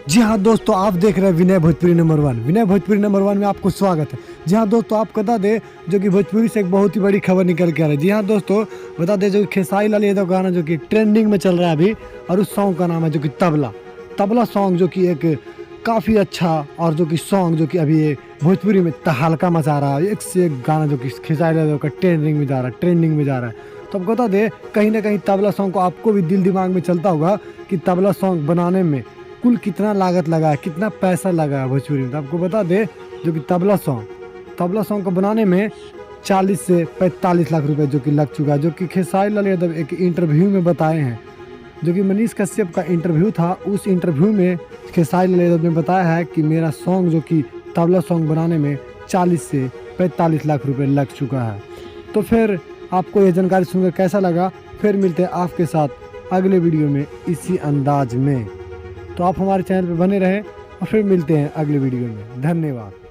जी हाँ दोस्तों, आप देख रहे हैं विनय भोजपुरी नंबर 1। विनय भोजपुरी नंबर 1 में आपको स्वागत है। जी हाँ दोस्तों, आप बता दें जो कि भोजपुरी से एक बहुत ही बड़ी खबर निकल के आ रही है। जी हाँ दोस्तों, बता दें जो कि खेसारी लाल यादव गाना जो कि ट्रेंडिंग में चल रहा है अभी, और उस सॉन्ग का नाम है जो कि तबला तबला सॉन्ग, जो कि एक काफ़ी अच्छा और जो कि सॉन्ग जो कि अभी ये भोजपुरी में तहलका मचा रहा है। एक से एक गाना जो कि खेसारी यादव का ट्रेंडिंग में जा रहा है। तो आपको बता दें कहीं ना कहीं तबला सॉन्ग को आपको भी दिल दिमाग में चलता होगा कि तबला सॉन्ग बनाने में कुल कितना लागत लगा है, कितना पैसा लगा है भोजपुरी में। तो आपको बता दे जो कि तबला सॉन्ग को बनाने में 40 से 45 लाख रुपए जो कि लग चुका है, जो कि खेसारी लाल यादव एक इंटरव्यू में बताए हैं। जो कि मनीष कश्यप का इंटरव्यू था, उस इंटरव्यू में खेसारी लाल यादव ने बताया है कि मेरा सॉन्ग जो कि तबला सॉन्ग बनाने में 40 से 45 लाख रुपए लग चुका है। तो फिर आपको ये जानकारी सुनकर कैसा लगा? फिर मिलते हैं आपके साथ अगले वीडियो में इसी अंदाज में। तो आप हमारे चैनल पर बने रहें और फिर मिलते हैं अगले वीडियो में। धन्यवाद।